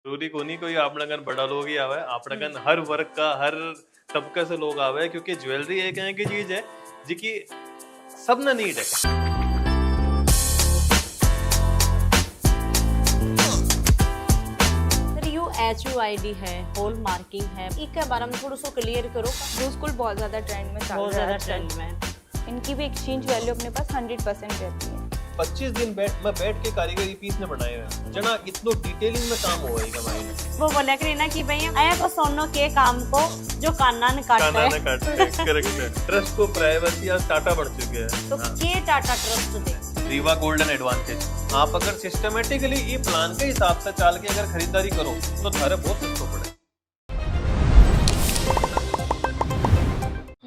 जरूरी को नहीं कोई अपना कन बड़ा लोग ही आवे, अपना कन हर वर्ग का हर तबके से लोग आवे, क्योंकि ज्वेलरी एक ऐसी चीज है जिकी सब ना नीड है। HUID है, हॉल मार्किंग है, इसके बारे में थोड़ा सा क्लियर करो। ब्लू स्कूल बहुत ज़्यादा ट्रेंड में चल बहुत रहा है ज़्यादा ट्रेंड में। इनकी भी एक्सचेंज वैल्यू अपने पास 100% रहती है। 25 दिन मैं बैठ के कारीगरी पीस ने बनाए हुए जना इतना डिटेलिंग में काम हुआ है हमारे। वो बोला करी ना कि भाई आया को सोनो के काम को जो काना ने काटता काना है। ने काटते हैं, करेक्ट है। ट्रस्ट को प्राइवेसी आज टाटा बढ़ चुके हैं। तो के टाटा ट्रस्ट दे रीवा गोल्डन एडवांटेज। आप अगर सिस्टमेटिकली ये प्लान के हिसाब से चाल के अगर खरीदारी करो तो थारे बहुत सस्ता पड़े।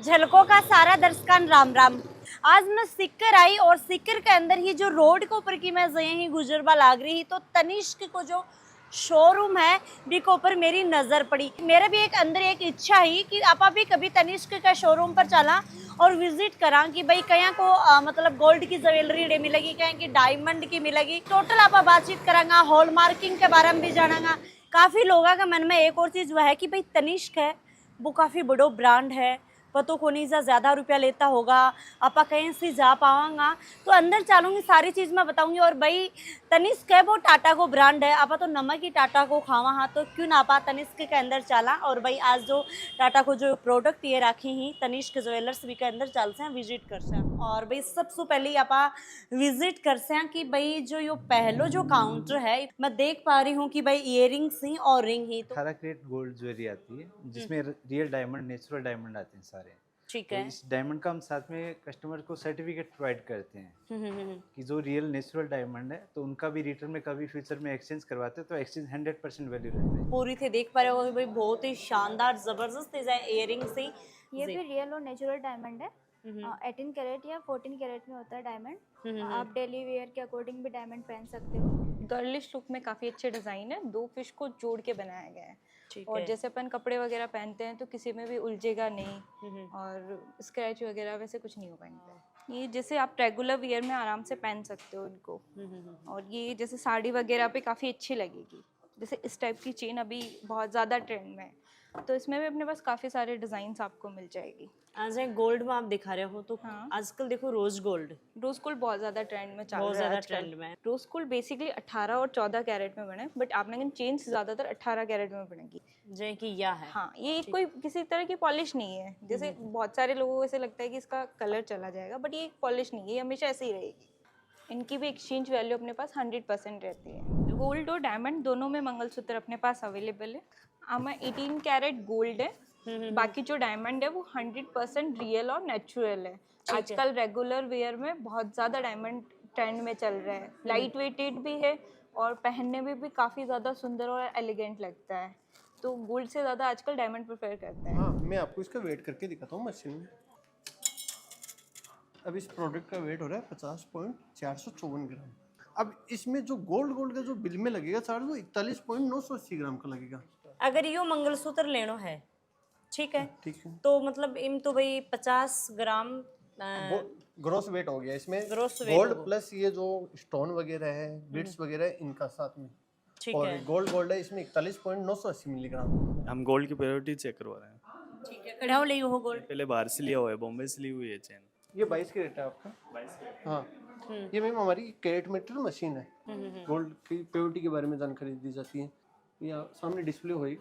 झलकों का सारा दर्शकान राम राम। आज मैं सिक्कर आई और सिक्कर के अंदर ही जो रोड के ऊपर की मैं ही गुजरबा लाग रही ही तो तनिष्क को जो शोरूम है भी के ऊपर मेरी नज़र पड़ी। मेरे भी एक अंदर एक इच्छा ही कि आप भी कभी तनिष्क का शोरूम पर चला और विजिट करा कि भाई कहीं को मतलब गोल्ड की ज्वेलरी डे मिलेगी, कहीं की डायमंड की मिलेगी। टोटल आप बातचीत करांगा, हॉल मार्किंग के बारे में भी जानांगा। काफ़ी लोगों के मन में एक और चीज़ वह है कि भाई तनिष्क है वो काफ़ी बड़ो ब्रांड है, पतो को नहीं ज़्यादा रुपया लेता होगा, आप कहीं से जा पावांगा। तो अंदर चलूँगी, सारी चीज़ मैं बताऊंगी। और भाई तनिष्क है वो टाटा को ब्रांड है, आप तो नमक ही टाटा को खावा हाँ, तो क्यों ना आप तनिष्क के अंदर चला। और भाई आज जो टाटा को जो प्रोडक्ट ये राखी ही तनिष्क ज्वेलर्स भी के अंदर चलते हैं, विजिट करते हैं। और भाई सबसे पहले आप विजिट करते हैं कि भाई जो यो पहलो जो काउंटर है मैं देख पा रही हूँ कि भाई इयरिंग्स ही और रिंग ही। तो 18 कैरेट गोल्ड ज्वेलरी आती है जिसमें रियल डायमंड, नेचुरल डायमंड आते हैं सारे। ठीक तो है। इस डायमंड का हम साथ में कस्टमर को सर्टिफिकेट प्रोवाइड करते हैं कि जो रियल नेचुरल डायमंड है तो उनका भी रिटर्न में कभी फ्यूचर में एक्सचेंज करवाते हैं तो एक्सचेंज 100% वैल्यू रहता है। पूरी थे देख पा रहे हो भाई बहुत ही शानदार जबरदस्त इयरिंग से। ये भी रियल और नेचुरल डायमंड है। 18 कैरेट या 14 कैरेट में होता है डायमंड। आप डेली वेयर के अकॉर्डिंग भी डायमंड पहन सकते हो। गर्लिश लुक में काफ़ी अच्छे डिज़ाइन है, 2 फिश को जोड़ के बनाया गया है। और जैसे अपन कपड़े वगैरह पहनते हैं तो किसी में भी उलझेगा नहीं और स्क्रैच वगैरह वैसे कुछ नहीं होगा इन पे। ये जैसे आप रेगुलर वियर में आराम से पहन सकते हो इनको। और ये जैसे साड़ी वगैरह पे काफ़ी अच्छी लगेगी। जैसे इस टाइप की चेन अभी बहुत ज़्यादा ट्रेंड में है, तो इसमें भी अपने पास काफ़ी सारे डिज़ाइंस आपको मिल जाएगी। आज गोल्ड में आप दिखा रहे हो तो हाँ। आजकल देखो रोज गोल्ड बहुत ज़्यादा ट्रेंड में चल रहा है। बहुत ज़्यादा आजकल ट्रेंड में। रोज गोल्ड बेसिकली 18 और 14 कैरेट में बने, बट आप लेकिन चेन्स ज़्यादातर 18 कैरेट में बनेगी। जय की या है। हाँ, ये कोई किसी तरह की पॉलिश नहीं है। जैसे बहुत सारे लोगों को ऐसे लगता है कि इसका कलर चला जाएगा, बट ये पॉलिश नहीं है, ये हमेशा ऐसे ही रहेगी। इनकी भी एक्सचेंज वैल्यू अपने पास 100% रहती है। गोल्ड और डायमंड दोनों में मंगलसूत्र अपने पास अवेलेबल है। आमा 18 कैरेट गोल्ड है, बाकी जो डायमंड है वो 100% रियल और नेचुरल है। आजकल रेगुलर वेयर में बहुत ज़्यादा डायमंड ट्रेंड में चल रहा है। लाइट वेटेड भी है और पहनने में भी काफ़ी ज़्यादा सुंदर और एलिगेंट लगता है। तो गोल्ड से ज़्यादा आजकल डायमंड प्रेफर करते हैं। हाँ, मैं आपको इसका वेट करके दिखाता हूँ मशीन में। अब इस प्रोडक्ट का वेट हो रहा है 50.454 ग्राम। अब इसमें जो गोल्ड का जो बिल में लगेगा साढ़े वो 41.980 ग्राम का लगेगा। अगर यो मंगलसूत्र लेनो है ठीक है, ठीक है, तो मतलब इम तो भाई 50 ग्राम ग्रोस वेट हो गया इसमें। ग्रोस वेट गोल्ड प्लस ये जो स्टोन वगैरह है, बीड्स वगैरह है, इनका साथ में। ठीक और है। गोल्ड है इसमें 41.980 मिलीग्राम। हम गोल्ड की प्योरिटी चेक करवा रहे हैं। ठीक है, कढ़ाओ ले हो गोल्ड। पहले बाहर से लिया हुआ है, बॉम्बे से ली हुई है चेन। ये 22 कैरेट है आपका। 22 हाँ, ये मैम हमारी कैरेट मीटर मशीन है। गोल्ड की प्योरिटी के बारे में जानकारी दी जाती है। ये सामने डिस्प्ले होगी।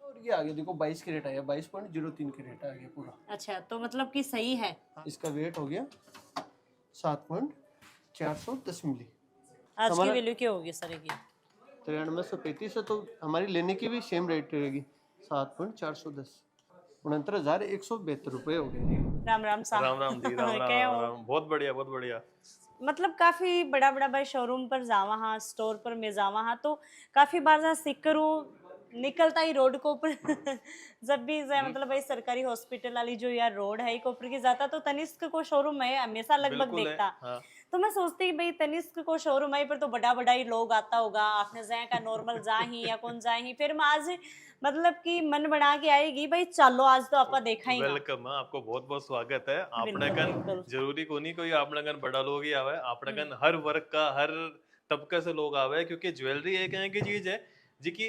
और ये आगे देखो 22 कैरेट आया, 22.03 कैरेट आ गया पूरा। अच्छा, तो मतलब कि सही है। इसका वेट हो गया 7.410 मिली। आज की वैल्यू क्या होगी सर की? 9335 है, तो हमारी लेने की भी सेम रेट रहेगी 7.410। 69,172 रुपये हो गए। राम राम साहब। राम राम दी, राम राम, क्या हो? राम राम। बहुत बढ़िया बहुत बढ़िया। मतलब काफी बड़ा बड़ा भाई शोरूम पर जावा हाँ, स्टोर पर मैं जावा हाँ, तो काफी बार जहाँ सिक्करू निकलता ही रोड को ऊपर जब भी जाए मतलब भाई सरकारी हॉस्पिटल वाली जो यार रोड है को ऊपर की जाता तो तनिष्क को शोरूम है हमेशा लगभग बिल्कुल है, देखता। हाँ। तो मैं सोचती भाई तनिष्क को शोरूम है पर तो बड़ा बड़ा ही लोग आता होगा, आपने जाए का नॉर्मल जा ही या कौन जाए ही। फिर मैं आज मतलब कि मन बना के आएगी भाई चलो आज तो आपका देखा ही ना। वेलकम, आपको बहुत बहुत स्वागत है। आपने कन जरूरी को नहीं कोई अपना कन बड़ा लोग ही आवे, अपना कन हर वर्ग का हर तबके से लोग आवे क्योंकि ज्वेलरी एक ऐसी चीज है जिकी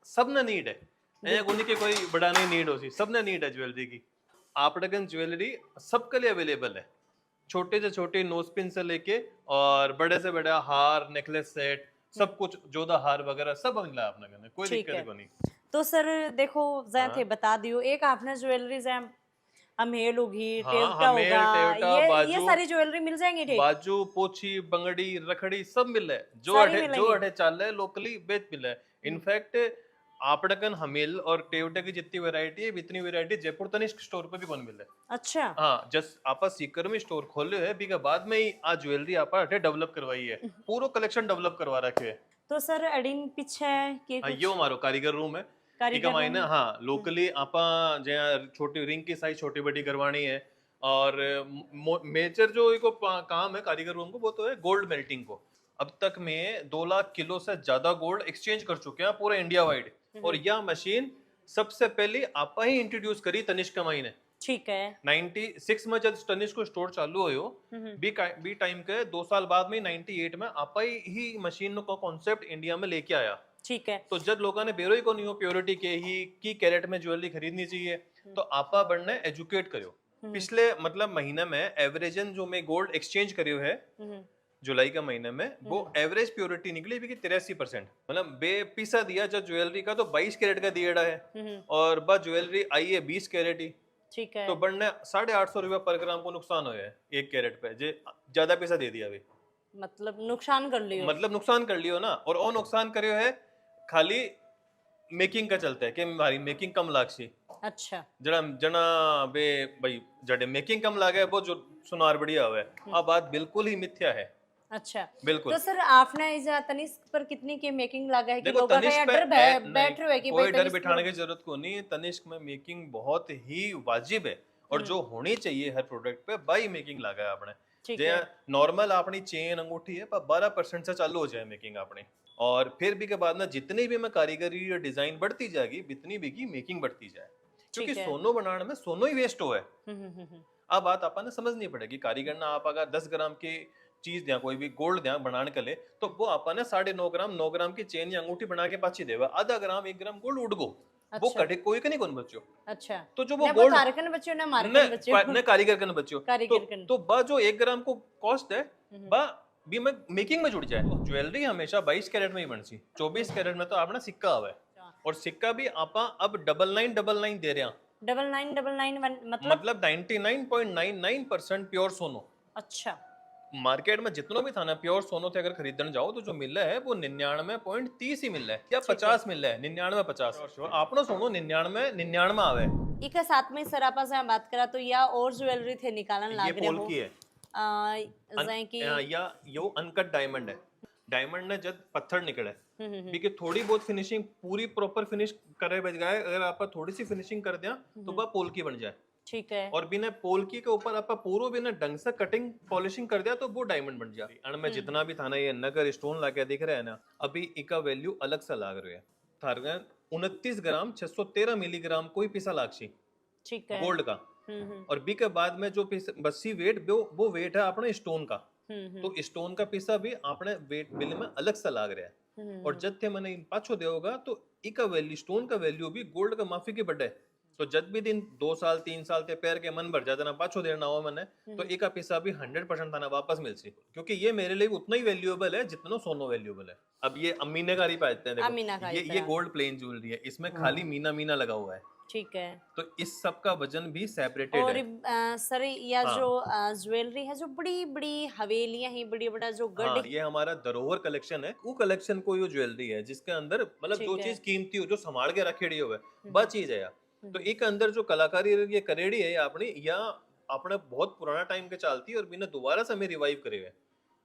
सबने नीड है, एक उन्हीं के कोई बड़ा नहीं नीड होती, सबने नीड है ज्वेलरी की। आपड़गन ज्वेलरी सबके लिए अवेलेबल है, छोटे से छोटे नोज पिन से लेके और बड़े से बड़ा हार, नेकलेस सेट, सब कुछ, जोधा हार वगैरह सब मिला है अपने कने, कोई ठीक दिक्कत है। को नहीं। तो सर देखो जैन हाँ। थे बता दियो, एक आपने ज्वेलरी जैन अमेल होगी, हाँ, टेवटा हमेल, होगा, टेवटा, ये बाजू, सारी ज्वेलरी मिल जाएंगी ठीक? बाजू, पोछी, बंगड़ी, रखड़ी सब मिल है, जो सारी अठे मिलेंगी। जो अठे चाल है लोकली बेच मिल है। इनफैक्ट आपड़कन हमेल और टेवटा की जितनी वैरायटी है इतनी वैरायटी जयपुर तनिष्क स्टोर पे भी कौन मिले। अच्छा हाँ, जस्ट आपा सीकर में स्टोर खोले है, बीके बाद में ही आ ज्वेलरी आपा अठे डेवलप करवाई है, पूरा कलेक्शन डेवलप करवा रखे है। तो सर अडिन पीछे के हाँ, कुछ यो हमारो कारीगर रूम है। कारीगर ठीक है मायने, रूम? हाँ लोकली आपा जहाँ छोटी रिंग की साइज छोटी बड़ी करवानी है, और मेजर जो इको काम है कारीगर रूम को वो तो है गोल्ड मेल्टिंग को। अब तक में 2 लाख किलो से ज्यादा गोल्ड एक्सचेंज कर चुके हैं पूरे इंडिया वाइड, और यह मशीन सबसे पहले आपा ही इंट्रोड्यूस करी तनिष्क कमाई ने। ठीक है 96 में जब तनिष्क को स्टोर चालू हुयो, बी टाइम के 2 साल बाद में 98 में आपा ही मशीन को कॉन्सेप्ट इंडिया में लेके आया। ठीक है तो जब लोगों ने बेरोई को नहीं प्योरिटी के ही की कैरेट में ज्वेलरी खरीदनी चाहिए, तो आपा बढ़ने एजुकेट करो। पिछले मतलब महीने में एवरेजन जो मैं गोल्ड एक्सचेंज करियो है जुलाई का महीने में, वो एवरेज प्योरिटी निकली भी 83%, मतलब बे पीसा दिया जब ज्वेलरी का तो 22 कैरेट का दिएड़ा है, और बस ज्वेलरी आई है 20 कैरेट ही, ठीक है तो बढ़ने 850 रुपया पर ग्राम को नुकसान हुआ है 1 कैरेट पे, जे ज्यादा पैसा दे दिया अभी, मतलब नुकसान कर लियो। मतलब नुकसान कर लियो ना। और वो नुकसान करियो है खाली मेकिंग का चलता है कि हमारी मेकिंग कम लागसी, अच्छा जड़ा जना बे भाई जड़े मेकिंग कम लागे वो जो सुनार बढ़िया हुआ है। अब बात बिल्कुल ही मिथ्या है, अच्छा। बिल्कुल। तो सर आपने इस तनिष्क पर कितनी की मेकिंग लगा है कि देखो लोगों का तनिष्क यार पे डर बैठ रहे है कि कोई भाई डर तनिष्क बिठाने की जरूरत को नहीं है। तनिष्क में मेकिंग बहुत ही वाजिब है, और जो होनी चाहिए हर प्रोडक्ट पे बाई मेकिंग लगा है आपने। ठीक जे है नॉर्मल अपनी चेन अंगूठी है पर 12% से चालू हो जाए मेकिंग अपनी, और फिर भी के बाद में जितनी भी मैं कारीगरी और डिजाइन बढ़ती जाएगी इतनी भी की मेकिंग बढ़ती जाए, क्योंकि है। सोनो बनाने में सोनो ही वेस्ट हो है। हम्म। अब बात अपन समझनी पड़ेगी, कारीगर ना आप अगर 10 ग्राम की चीज दिया कोई भी गोल्ड दिया बनाने के लिए, तो वो अपन 9.5 ग्राम की चेन या अंगूठी बना के पाछी देगा, आधा ग्राम 1 ग्राम गोल्ड उड़ गो, वो अच्छा। कटे कोई के नहीं कौन बच्चो। अच्छा तो जो वो ना गोल्ड तारकन बच्चों ना मारकन बच्चों ने कारीगर कन बच्चो, कारीगर कन। तो बा जो 1 ग्राम को कॉस्ट है बा भी में मेकिंग में जुड़ जाए। तो ज्वेलरी हमेशा 22 कैरेट में ही बनसी, 24 कैरेट में तो आपने सिक्का आवे, और सिक्का भी आपा अब 9999 दे रहे हैं, 9999 मतलब मतलब 99.99% प्योर सोनो। अच्छा मार्केट में जितना भी था ना प्योर सोनो थे अगर खरीदने जाओ तो जो मिल रहा है वो 99.30 ही मिल रहा है, या 50 मिल रहा है, 99-50। आपने सोनो 99 आवे। एक साथ में सर आपा से बात करा तो या और ज्वेलरी थे निकालन ये लाग रहे पोल हो की है, जैसे कि या यो अनकट डायमंड है। डायमंड ने जब पत्थर निकले क्योंकि थोड़ी बहुत फिनिशिंग पूरी प्रॉपर फिनिश करे बच गए, अगर आप थोड़ी सी फिनिशिंग कर दिया तो वह पोल की बन जाए। ठीक है और बिना पोलकी के ऊपर आप पूरा बिना ढंग से कटिंग पॉलिशिंग कर दिया तो वो डायमंड बन जाए। अन में जितना भी था ना ये नगर स्टोन लाके दिख रहा है ना, अभी इसका वैल्यू अलग सा लाग रहा है। थारगा 29 ग्राम 613 मिलीग्राम कोई पिसा लागसी ठीक है गोल्ड का, और बी के बाद में जो बस्सी वेट वो वेट है अपने स्टोन का, तो स्टोन का पिसा भी अपने वेट बिल में अलग सा लाग रहा है। और जब थे मैंने पाछो देगा तो इका वैल्यू स्टोन का वैल्यू भी गोल्ड का माफी के बढ़े। तो जब भी दिन 2 साल 3 साल ते पैर के मन भर जाता ना पाछो देना हो मैंने, तो एक पैसा भी 100% थाना वापस मिल सी, क्योंकि ये मेरे लिए उतना ही वैल्यूएबल है जितना सोनो वैल्यूएबल है। अब ये मीनाकारी पाते हैं, मीनाकारी देखो ये गोल्ड प्लेन ज्वेलरी है, इसमें खाली मीना लगा हुआ है। ठीक है तो इस सब का वजन भी सेपरेटेड और है। सर या जो ज्वेलरी है जो बड़ी बड़ी हवेलियां ही बड़ी बड़ा जो गढ़ हाँ, ये हमारा धरोहर कलेक्शन है, वो कलेक्शन को ये ज्वेलरी है जिसके अंदर मतलब जो ठीक है। चीज कीमती हो जो संभाल के रखेड़ी हो वह चीज है। तो एक अंदर जो कलाकारी ये करेड़ी है अपनी या अपने बहुत पुराना टाइम के चलती है, और बिना दोबारा से हमें रिवाइव करे हुए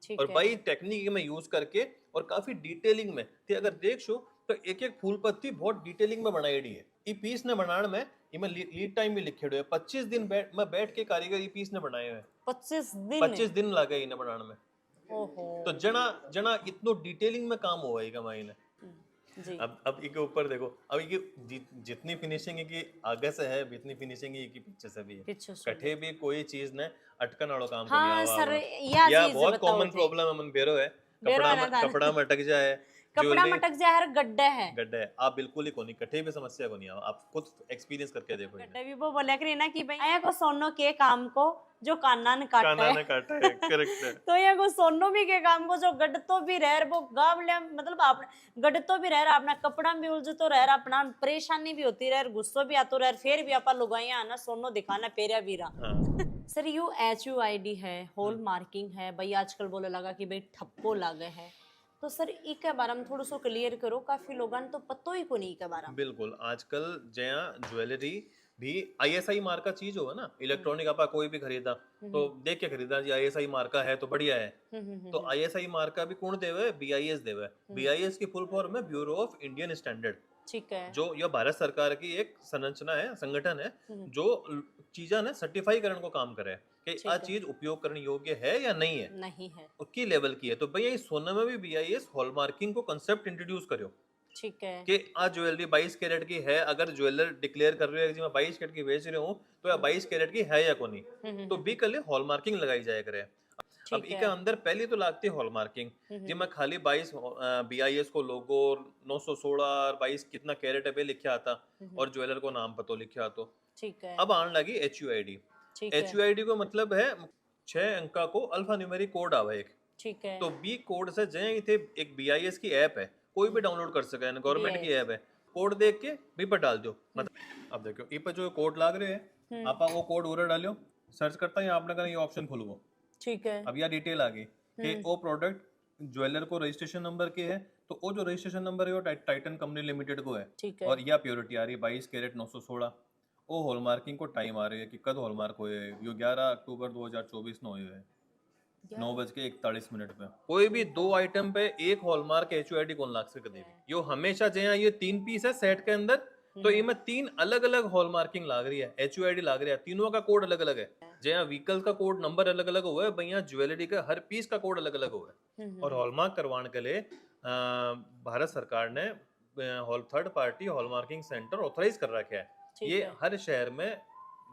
ठीक और है बाई टेक्निक में यूज करके और काफी डिटेलिंग में थी। अगर देख शो तो एक एक फूल पत्ती बहुत डिटेलिंग में बनाई है। ये पीस ने बनाने में इमें लीड टाइम भी लिखे हुए 25 दिन बैठ के कारीगर ये पीस ने बनाए हुए 25 दिन लगे इन्हें बनाने में। ओहो तो जना इतनो डिटेलिंग में काम हुआ है कमाई ने। जी अब इसके ऊपर देखो, अब ये जितनी फिनिशिंग है कि आगे से है इतनी फिनिशिंग है कि पीछे से भी है। पीछे से कठे भी कोई चीज ने अटकन वाला काम हाँ नहीं आवा सर हुआ। या या चीज बहुत बताओ कॉमन जी। प्रॉब्लम है मन बेरो है बेरो ना था कपड़ा में अटक जाए, कपड़ा ज्वेलरी मटक जाए, हर गड्ढा है गड्ढा है, आप बिल्कुल ही कोनी कठे भी समस्या को नहीं आप खुद एक्सपीरियंस करके देखो इन्हें। गड्ढा भी वो बोला करी ना कि भाई आया को सोनो के काम को जो काना न काटे काना ने काटा है, करेक्ट है। तो ये को सोनो भी के काम को जो गड तो भी रह वो गावले मतलब आप गड तो भी रह अपना कपड़ा भी उलझ तो रह अपना परेशानी भी होती रह गुस्सो भी आतो रह फिर भी आपा लुगाइया आना सोनो दिखाना पेरिया बीरा हाँ सर यू HUID है हॉल मार्किंग है भाई आजकल बोले लगा कि भाई ठप्पो लागे है तो सर इके बारे में थोड़ा सो क्लियर करो काफी लोगों तो पतो ही को नहीं के बारे में। बिल्कुल आजकल जया ज्वेलरी भी ISI मार्का चीज हो ना, इलेक्ट्रॉनिक आपा कोई भी खरीदा तो देख के खरीदा जी ISI मार्का है तो बढ़िया है। तो ISI मार्का भी कौन देवे? BIS देवे। BIS की फुल फॉर्म है ब्यूरो ऑफ इंडियन स्टैंडर्ड, ठीक है जो यह भारत सरकार की एक संरचना है, संगठन है जो चीजा ने सर्टिफाई करने को काम करे कि आ चीज उपयोग करने योग्य है या नहीं है, नहीं है उसकी लेवल की है। तो भैया इस सोने में भी BIS हॉलमार्किंग को कंसेप्ट इंट्रोड्यूस करियो ठीक है कि आ ज्वेलरी 22 कैरेट की है। अगर ज्वेलर डिक्लेयर कर रहे हो कि मैं 22 कैरेट की बेच रही हूँ तो या 22 कैरेट की है या को नहीं, तो भी कल हॉलमार्किंग लगाई जाए करे। अब इसके अंदर पहली तो लागती है हॉलमार्किंग जी, मैं खाली 22 BIS को लोगो 916 और 22 कितना कैरेट है पे लिखा आता और ज्वेलर को नाम पतो लिखा तो ठीक है अब आने लगी HUID। ठीक है HUID को मतलब है 6 अंका को अल्फा न्यूमेरिक कोड आवा एक, ठीक है तो बी कोड से जय इथे एक BIS की ऐप है, कोई भी डाउनलोड कर सके, गवर्नमेंट की ऐप है, कोड देख के भी पर डाल दो। मतलब अब देखो ई पर जो कोड लाग रहे हैं आप वो कोड उरे डालियो, सर्च करता है आपने कहा ये ऑप्शन खुलवो, ठीक है अब यह डिटेल आ गई कि वो प्रोडक्ट ज्वेलर को रजिस्ट्रेशन नंबर के है तो वो जो रजिस्ट्रेशन नंबर है वो टाइटन कंपनी लिमिटेड को है, ठीक है और यह प्योरिटी आ रही है 22 कैरेट 916। वो हॉलमार्किंग को टाइम आ रही है कि कद हॉलमार्क हुए, यो 11 अक्टूबर 2024 में हुए है 9:41 पे। कोई भी 2 आइटम पे एक हॉलमार्क HUID कौन लाग सकते हैं? यो हमेशा जहाँ ये 3 पीस है सेट के अंदर तो इनमें 3 अलग अलग हॉलमार्किंग लाग रही है, HUID लाग रही है, तीनों का कोड अलग अलग है। जहाँ व्हीकल का कोड नंबर अलग अलग हुआ है भैया ज्वेलरी का हर पीस का कोड अलग अलग हुआ है। और हॉलमार्क करवाने के लिए भारत सरकार ने third party hallmarking centre authorise कर रखा है। ये हर शहर में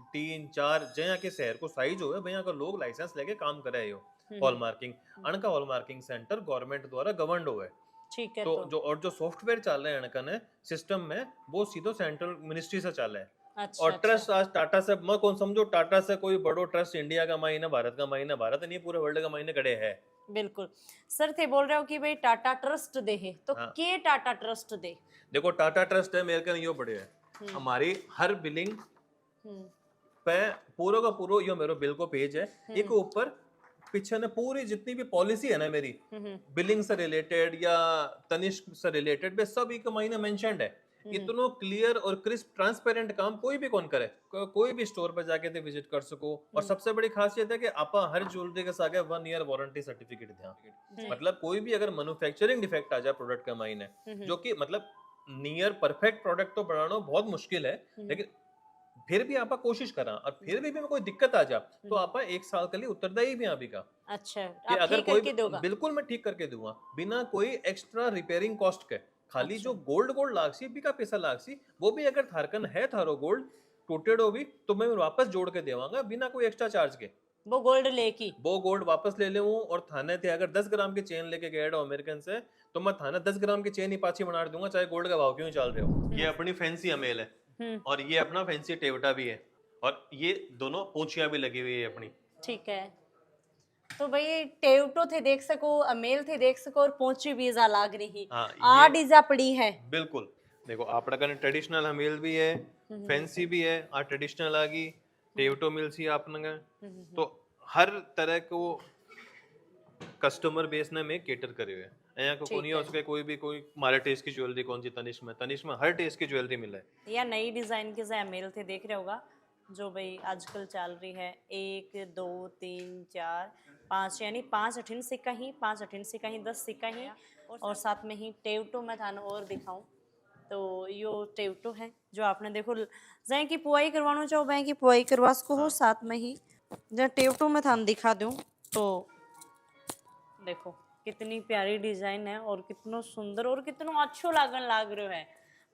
3-4 जहाँ के शहर को साइज हो भैया का लोग लाइसेंस लेके काम करे हो हॉलमार्किंग, अनका हॉलमार्किंग सेंटर गवर्नमेंट द्वारा गवर्नड हुआ है। ठीक है तो जो और जो सॉफ्टवेयर चल रहे हैं अनका ने सिस्टम में वो सीधो सेंट्रल मिनिस्ट्री से चल रहा है। अच्छा, और ट्रस्ट आज टाटा से मैं कौन समझो टाटा से कोई बड़ो ट्रस्ट इंडिया का मायने भारत का मायने भारत नहीं पूरे वर्ल्ड का मायने खड़े है। बिल्कुल सर थे बोल रहे हो कि भाई टाटा ट्रस्ट दे है तो के टाटा ट्रस्ट दे? देखो टाटा ट्रस्ट है मेरे का यो बड़े है, हमारी हर बिलिंग पे पूरा का पूरा यो मेरे बिल को पेज है, एक ऊपर पीछे ने पूरी जितनी भी पॉलिसी है ना मेरी बिलिंग से रिलेटेड या तनिष्क से रिलेटेड पे सब एक महीने मेंशन्ड है। इतना क्लियर और क्रिस्प ट्रांसपेरेंट काम कोई भी कौन करे, कोई भी स्टोर पर जाके विजिट कर सको। और सबसे बड़ी खासियत है कि आप हर ज्वेलरी के साथ 1 ईयर वारंटी सर्टिफिकेट दें, मतलब कोई भी अगर मैन्युफैक्चरिंग डिफेक्ट आ जाए प्रोडक्ट के मायने, जो कि मतलब नियर परफेक्ट प्रोडक्ट तो बनाना बहुत मुश्किल है, लेकिन फिर भी आप कोशिश करा और फिर भी कोई दिक्कत आ जा तो आप 1 साल के लिए उत्तरदायी भी आप का। अच्छा कि आप अगर ठीक कोई करके दोगा? बिल्कुल मैं ठीक करके दूंगा बिना कोई एक्स्ट्रा रिपेयरिंग कॉस्ट के। खाली जो गोल्ड लागसी भी का पैसा लागसी वो भी अगर थारकन है थारो गोल्ड टूटेड हो भी तो मैं वापस जोड़ के देवांगा बिना कोई एक्स्ट्रा चार्ज के। वो गोल्ड लेकी वो गोल्ड वापस ले लूं और थाने थे अगर 10 ग्राम की चेन लेके गए हो अमेरिकन से तो मैं थाने 10 ग्राम की चेन ही पाछी बना दूंगा चाहे गोल्ड का भाव क्यों ही चल रहे हो। ये अपनी फैंसी अमेल है और ये अपना फैंसी टेवटा भी है और ये दोनों पूंछियां भी लगी हुई है अपनी। ठीक है तो भाई टेवटो थे देख सको अमेल थे देख सको और पोंची वीजा लाग रही आ डीजा पड़ी है। बिल्कुल देखो आपड़ा कने ट्रेडिशनल अमेल भी है फैंसी भी है आ ट्रेडिशनल आ गई टेवटो मिल्स ही आपने तो हर तरह को कस्टमर बेस ने में केटर करे हुए हैं। यहाँ को कोई उसके कोई भी कोई मारे टेस्ट की ज्वेलरी कौन सी तनिष्क में हर टेस्ट की ज्वेलरी मिला है या नई डिजाइन के अमेल थे देख रहे होगा जो भाई आजकल चल रही है 1 2 3 4 5 यानी 5 18 सिक्का ही 5 18 सिक्का ही 10 सिक्का ही और साथ में ही टेवटो मैं थाने और दिखाऊं तो यो टेवटो है जो आपने देखो जहाँ की पुआई करवाना चाहो वहाँ की पुआई करवा सको हो। साथ में ही जहाँ टेवटो में थाने दिखा दूँ तो देखो कितनी प्यारी डिजाइन है और कितना सुंदर और कितना अच्छो लागन लाग रहे है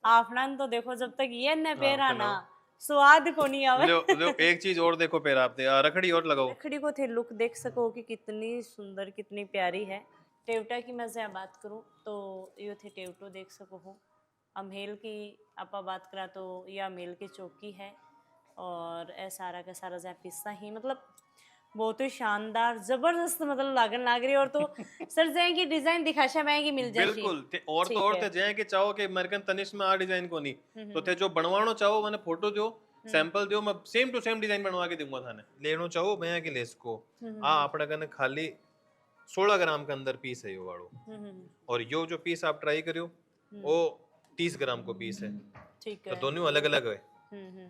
आपना तो देखो जब तक ये न पेरा ना स्वाद को नहीं आवे। लो एक चीज और देखो पैर आप रखड़ी और लगाओ रखड़ी को थे लुक देख सको कि कितनी सुंदर कितनी प्यारी है टेवटा की मैं ज्यादा बात करूँ तो यो थे टेवटो देख सको हो। अमहेल की आपा बात करा तो यह अमहेल की चौकी है और ए सारा का सारा जहाँ पिस्सा ही मतलब बहुत ही शानदार जबरदस्त मतलब लागन लाग रही है। और तो सर जहाँ की डिजाइन दिखाशा मैं की मिल जाए बिल्कुल और ठीक तो और है। थे जय के चाहो कि अमेरिकन तनिष्क में आ डिजाइन को नहीं तो थे जो बनवानो चाहो मैंने फोटो दो सैंपल दो मैं सेम टू सेम डिजाइन बनवा के दूंगा थाने लेनो चाहो मैं के लेस को अपने कने खाली 16 ग्राम के अंदर पीस है यो वालो और यो जो पीस आप ट्राई करियो वो 30 ग्राम को पीस है ठीक तो है। दोनों अलग अलग है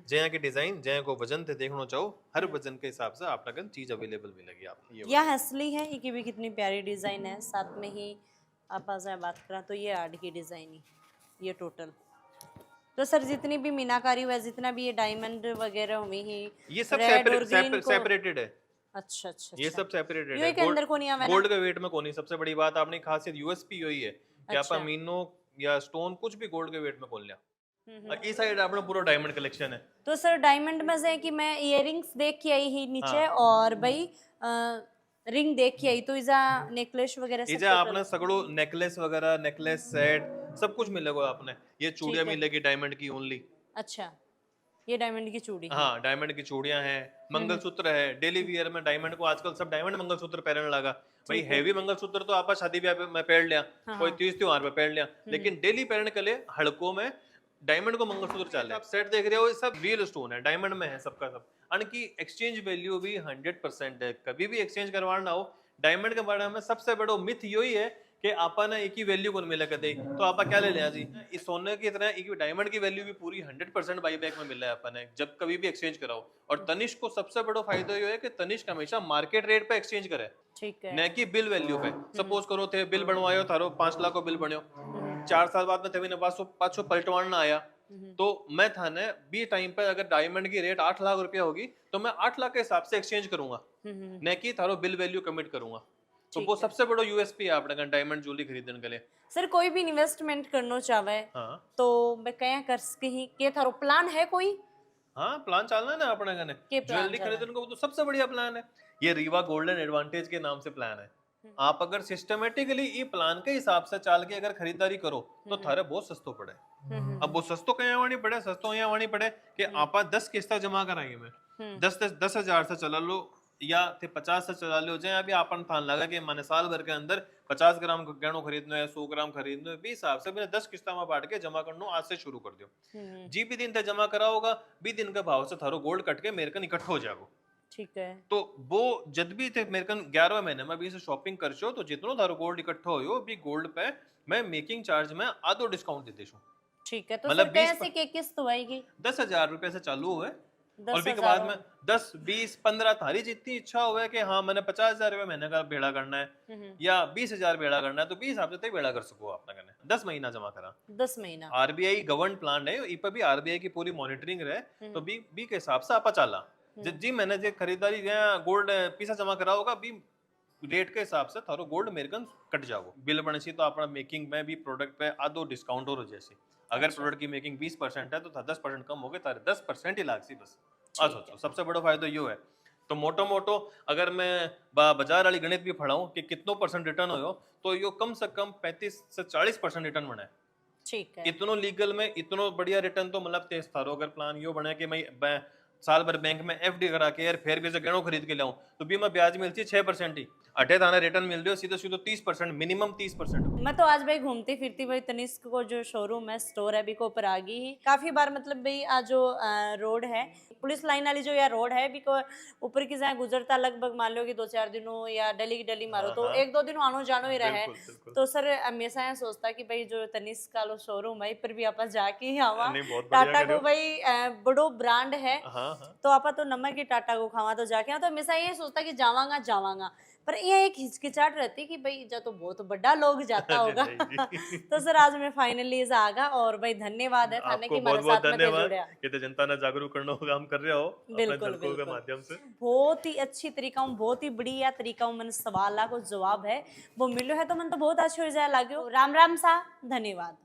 जय के डिजाइन जय को वजन थे देखना चाहो हर वजन के हिसाब से आप लगन चीज अवेलेबल मिलेगी आपको ये यह हसली है ये की भी कितनी प्यारी डिजाइन है। साथ में ही आप जहाँ बात करा तो ये आर्ट की डिजाइन ही ये टोटल। तो सर जितनी भी मीनाकारी हुआ जितना भी ये डायमंड वगैरह हुई ही ये सब रेड और ग्रीन को सेपरेटेड है। अच्छा अच्छा ये सब सेपरेटेड यो है एक अंदर को नहीं आवे ना? गोल्ड के वेट में कोनी सबसे बड़ी बात आपने खासियत यूएसपी यही है कि आप अच्छा। मीनो या स्टोन कुछ भी गोल्ड के वेट में खोल लिया। इस साइड आपने पूरा डायमंड कलेक्शन है। तो सर डायमंड में से कि मैं इयरिंग्स देख के आई ही नीचे हाँ। और भाई रिंग देख के आई तो इजा नेकलेस वगैरह सब इजा total- आपने सगड़ो नेकलेस वगैरह नेकलेस सेट सब कुछ मिलेगा आपने ये चूड़ियां ठीक है। मिलेगी डायमंड की ओनली। अच्छा ये डायमंड की चूड़ी है। हाँ डायमंड की चूड़ियां हैं मंगलसूत्र है डेली वियर में डायमंड को आजकल सब डायमंड मंगलसूत्र पहनने लगा भाई हैवी मंगलसूत्र तो आप शादी ब्याह में पहन लिया कोई तीज त्योहार पे पहन लिया लेकिन डेली पहनने के लिए हड़कों में डायमंड को मंगलसूत्र चल रहा है। आप सेट देख रहे हो ये सब रियल स्टोन है डायमंड में है सबका सब अनकी एक्सचेंज वैल्यू भी 100% है कभी भी एक्सचेंज करवाना हो डायमंड के बारे में सबसे बड़ा मिथ यही है कि आपा ना एक ही वैल्यू को मिले कदे तो आपा क्या ले लिया जी इस सोने की तरह एक डायमंड की वैल्यू भी पूरी 100% बाई बैक में मिल रहा है अपन ने जब कभी भी एक्सचेंज कराओ। और तनिष्क को सबसे बड़ा फायदा ये है कि तनिष्क हमेशा मार्केट रेट पे एक्सचेंज करे ठीक है। न कि बिल वैल्यू पे। सपोज करो थे बिल बनवायो थारो 5 लाख को बिल बन्यो 4 साल बाद में थे मैंने पाँच पलटवाना आया तो मैं था ने बी टाइम पे अगर डायमंड की रेट 8 लाख रुपया होगी तो मैं 8 लाख के हिसाब से एक्सचेंज करूंगा न कि थारो बिल वैल्यू कमिट करूंगा। तो वो सबसे बड़ा यूएसपी है आपने डायमंड ज्वेलरी खरीदने के लिए। सर कोई भी इन्वेस्टमेंट करना चाहे हाँ तो मैं क्या कर सके ही के थारो प्लान है कोई? हाँ प्लान चलना है ना अपने कने के प्लान ज्वेलरी चलना है? खरीदने को तो सबसे बढ़िया प्लान है ये रीवा गोल्डन एडवांटेज के नाम से प्लान है। आप अगर सिस्टमेटिकली ये प्लान के हिसाब से चाल के अगर खरीदारी करो तो थारे बहुत सस्तो पड़े। अब वो सस्तो कहीं वाणी पड़े सस्तो यहाँ वाणी पड़े कि आपा 10 किस्ता जमा कराएंगे मैं 10,000 से चला लो या थे 50 से चला लो जाए अभी आपन थान लगा कि मैंने साल भर के अंदर 50 ग्राम गहनों खरीदना है 100 ग्राम खरीदना है 20 हिसाब से मैंने 10 किस्ता में बांट के जमा करना आज से शुरू कर दियो जी भी दिन थे जमा करा होगा भी दिन के भाव से थारो गोल्ड कट के मेरे कन इकट्ठा हो जाएगा। ठीक है। तो वो जब भी थे मेरे कन 11 महीने में भी से शॉपिंग कर छो तो जितनो थारो गोल्ड इकट्ठा हो भी गोल्ड पे मैं मेकिंग चार्ज में आधो डिस्काउंट दे देशो। ठीक है। तो मतलब सर 20 कैसे के किस्त होएगी? 10,000 रुपए से चालू हुए और भी के 10,000 बाद में 10, 20, 15 थारी जितनी इच्छा हुए कि हाँ मैंने 50,000 रुपए महीने का बेड़ा करना है या 20,000 बेड़ा करना है तो 20 हिसाब से बेड़ा कर सको आपने करने 10 महीना जमा करा 10 महीना। आरबीआई गवर्न प्लान है इस पर भी आरबीआई की पूरी मॉनिटरिंग रहे तो बी के हिसाब से आपा चाला जी मैंने जो खरीदारी गोल्ड पीसा जमा करा होगा भी रेट के हिसाब से थारो गोल्ड मेरे कट जाओ बिल बने तो अपना मेकिंग में भी प्रोडक्ट पे आधो डिस्काउंट और हो जैसे अगर प्रोडक्ट की मेकिंग 20% है तो 10% कम हो गए तारे 10% ही लाग सी बस आ सोचो सबसे बड़ा फायदा यो है। तो मोटो मोटो अगर मैं बाजार वाली गणित भी पढ़ाऊं कि कितनो % रिटर्न हो तो यो कम से कम 35 से 40% रिटर्न बना है। ठीक है। इतनो लीगल में इतनो बढ़िया रिटर्न तो मतलब तेज थारो अगर प्लान यो बने कि मैं साल भर बैंक में एफडी करा के यार फिर भी से गहनों खरीद के लाऊं तो भी मैं ब्याज मिलती है 6% ही अठे थाना रिटर्न मिल रही हो सीधे सीधे 30% मिनिमम 30%। मैं तो आज भाई घूमती फिरती भाई तनिष्क को जो शोरूम है स्टोर है बिको ऊपर आ गई ही काफी बार मतलब भाई आज जो रोड है पुलिस लाइन वाली जो या रोड है बिको ऊपर की जहाँ गुजरता लगभग मान लो कि 2-4 दिनों या डली मारो तो 1-2 दिन आनो जानो ही रहे तो सर हमेशा यह सोचता कि भाई जो तनिष्क का लो शोरूम है पर भी आप जाके ही आवा टाटा को भाई बड़ो ब्रांड है तो आप तो नमक की टाटा को खावा तो जाके तो हमेशा ये सोचता कि जावांगा पर ये एक हिचकिचाहट रहती कि भाई जा तो बहुत बड़ा लोग जाता होगा तो सर आज मैं फाइनली आगा और भाई धन्यवाद है थाने की मेरे साथ में जुड़या कि जनता ने जागरूक करने का काम कर रहे हो बिल्कुल के माध्यम से बहुत ही अच्छी तरीका बहुत ही बढ़िया तरीका मैंने सवाल को जवाब है वो मिलो है तो मन तो बहुत अच्छे हो जाए लाग्यो। राम राम सा धन्यवाद।